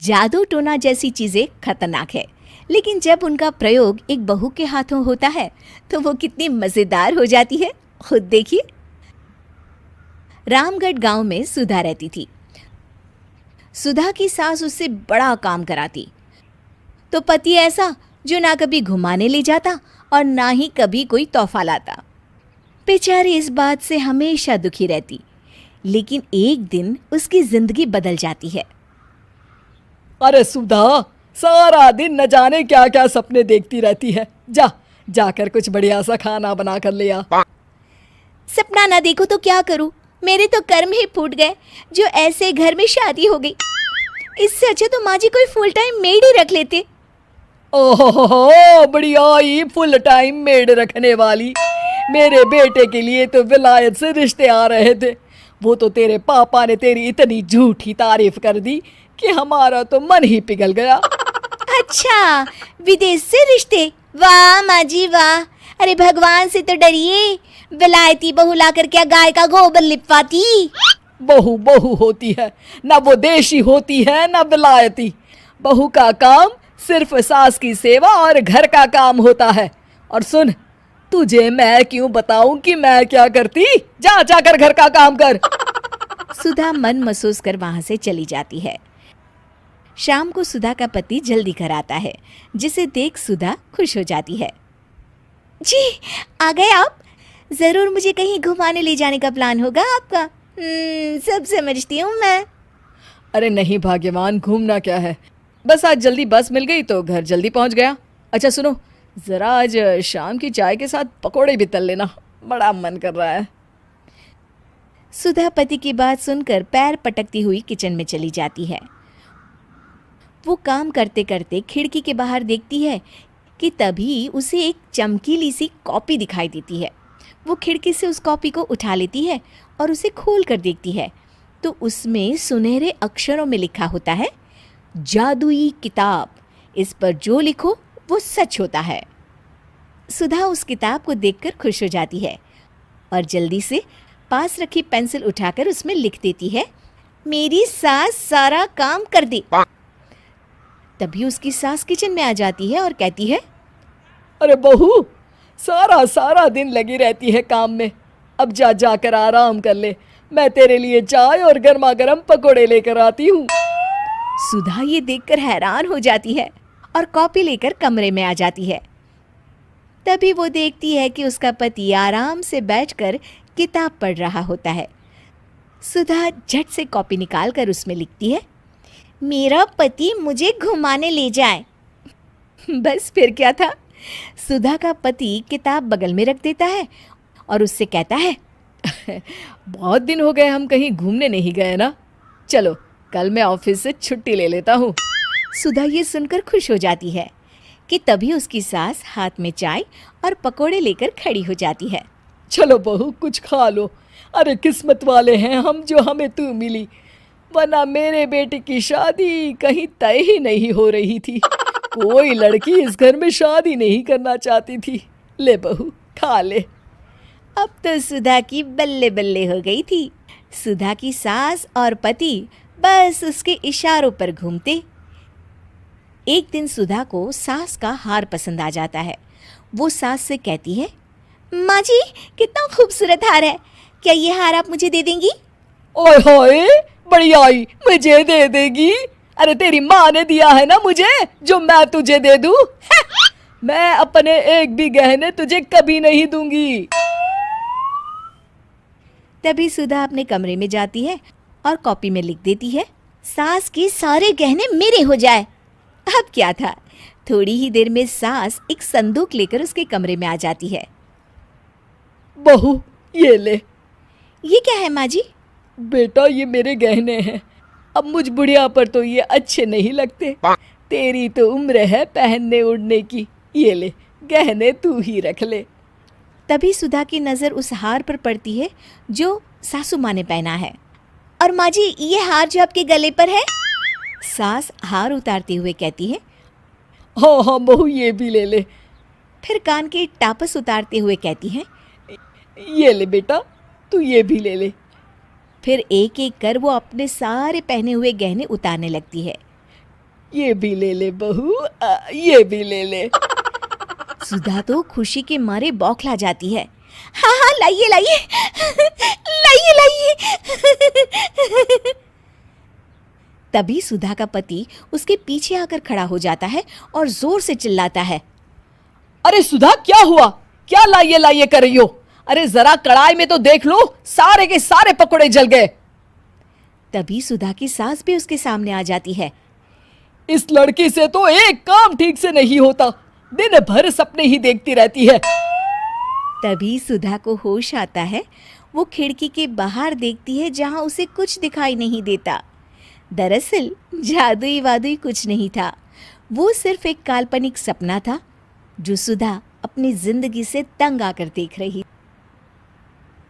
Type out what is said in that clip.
जादू टोना जैसी चीजें खतरनाक है, लेकिन जब उनका प्रयोग एक बहू के हाथों होता है तो वो कितनी मजेदार हो जाती है, खुद देखिए। रामगढ़ गांव में सुधा रहती थी। सुधा की सास उससे बड़ा काम कराती, तो पति ऐसा जो ना कभी घुमाने ले जाता और ना ही कभी कोई तोहफा लाता। बेचारी इस बात से हमेशा दुखी रहती, लेकिन एक दिन उसकी जिंदगी बदल जाती है। अरे सुधा, सारा दिन न जाने क्या क्या सपने देखती रहती है। जाकर कुछ बढ़िया सा खाना बना कर ले आ। सपना ना देखो तो क्या करूं, मेरे तो कर्म ही फूट गए जो ऐसे घर में शादी हो गई। इससे अच्छा तो माँ जी कोई फुल टाइम मेड ही रख लेते। ओहो, बढ़िया ही फुल टाइम मेड रखने वाली। मेरे बेटे के लिए तो विलायत से रिश्ते आ रहे थे। वो तो तेरे पापा ने तेरी इतनी झूठी तारीफ कर दी कि हमारा तो मन ही पिघल गया। अच्छा, विदेश से रिश्ते? वाह माँ जी वाह। अरे भगवान से तो डरिए, विलायती बहू लाकर क्या गाय का गोबर लिपवाती। बहू बहू होती है, ना वो देशी होती है ना विलायती। बहू का काम सिर्फ सास की सेवा और घर का काम होता है। और सुन, तुझे मैं क्यों बताऊं कि मैं क्या करती? जाकर घर का काम कर। सुधा मन महसूस कर वहां से चली जाती है। शाम को सुधा का पति जल्दी घर आता है, जिसे देख सुधा खुश हो जाती है। जी, आ गए आप? जरूर मुझे कहीं घुमाने ले जाने का प्लान होगा आपका। सब समझती हूँ मैं। अरे नहीं भाग्यवान, घूमना क्या है, बस आज जल्दी बस मिल गई तो घर जल्दी पहुंच गया। अच्छा सुनो, जरा आज शाम की चाय के साथ पकोड़े भी तल लेना, बड़ा मन कर रहा है। सुधा पति की बात सुनकर पैर पटकती हुई किचन में चली जाती है। वो काम करते करते खिड़की के बाहर देखती है कि तभी उसे एक चमकीली सी कॉपी दिखाई देती है। वो खिड़की से उस कॉपी को उठा लेती है और उसे खोल कर देखती है तो उसमें सुनहरे अक्षरों में लिखा होता है, जादुई किताब, इस पर जो लिखो वो सच होता है। सुधा उस किताब को देखकर खुश हो जाती है और जल्दी से पास रखी पेंसिल उठाकर उसमें लिख देती है, मेरी सास सारा काम कर दे। तभी उसकी सास किचन में आ जाती है और कहती है, अरे बहू, सारा दिन लगी रहती है काम में, अब जाकर आराम कर ले। मैं तेरे लिए चाय और गर्मा गर्म पकोड़े लेकर आती हूँ। सुधा ये देखकर हैरान हो जाती है और कॉपी लेकर कमरे में आ जाती है। तभी वो देखती है कि उसका पति आराम से बैठकर किताब पढ़ रहा होता है। सुधा झट से कॉपी निकालकर उसमें लिखती है, मेरा पति मुझे घुमाने ले जाए। बस फिर क्या था, सुधा का पति किताब बगल में रख देता है और उससे कहता है, बहुत दिन हो गए हम कहीं घूमने नहीं गए ना, चलो कल मैं ऑफिस से छुट्टी ले लेता हूँ। सुधा ये सुनकर खुश हो जाती है कि तभी उसकी सास हाथ में चाय और पकोड़े लेकर खड़ी हो जाती है। चलो बहू, कुछ खा लो। अरे किस्मत वाले हैं हम जो हमें तू मिली, वरना मेरे बेटे की शादी कहीं तय ही नहीं हो रही थी। कोई लड़की इस घर में शादी नहीं करना चाहती थी। ले बहू, खा ले। अब तो सुधा की बल्ले बल्ले हो गई थी। सुधा की सास और पति बस उसके इशारों पर घूमते। एक दिन सुधा को सास का हार पसंद आ जाता है। वो सास से कहती है, माँ जी कितना खूबसूरत हार है, क्या ये हार आप मुझे दे देंगी? ओए होए, बढ़ियाई, मुझे दे देगी? अरे तेरी माँ ने दिया है ना मुझे, जो मैं तुझे दे दूँ? मैं अपने एक भी गहने तुझे कभी नहीं दूंगी। तभी सुधा अपने कमरे में जाती है और कॉपी में लिख देती है, सास के सारे गहने मेरे हो जाए। अब क्या था, थोड़ी ही देर में सास एक संदूक लेकर उसके कमरे में आ जाती है। बहू, ये ले। ये क्या है माँ जी? बेटा, ये मेरे गहने हैं। अब मुझ बुढ़िया पर तो ये अच्छे नहीं लगते। तेरी तो उम्र है पहनने उड़ने की, ये ले, गहने तू ही रख ले। तभी सुधा की नज़र उस हार पर पड़ती है जो सासू माँ ने पहना है। और माँ जी, ये हार जो आपके गले पर है? सास हार उतारते हुए कहती है, हाँ बहू, ये भी ले ले। फिर कान के टापस उतारते हुए कहती है, ये ले बेटा, तू ये भी ले ले। फिर एक एक कर वो अपने सारे पहने हुए गहने उतारने लगती है। ये भी ले ले बहू, ये भी ले ले। सुधा तो खुशी के मारे बौखला जाती है। हाँ हाँ, लाइए लाइए, लाइए लाइए। तभी सुधा का पति उसके पीछे आकर खड़ा हो जाता है और जोर से चिल्लाता है। अरे सुधा, क्या हुआ? क्या लाइए लाइए कर रही हो? अरे जरा कढ़ाई में तो देख लो, सारे के सारे पकोड़े जल गए। तभी सुधा की सास भी उसके सामने आ जाती है। इस लड़की से तो एक काम ठीक से नहीं होता, दिन भर सपने ही देखती रहती है। तभी सुधा को होश आता है। वो खिड़की के बाहर देखती है जहां उसे कुछ दिखाई नहीं देता। दरअसल जादुई वादुई कुछ नहीं था, वो सिर्फ एक काल्पनिक सपना था जो सुधा अपनी जिंदगी से तंग आकर देख रही।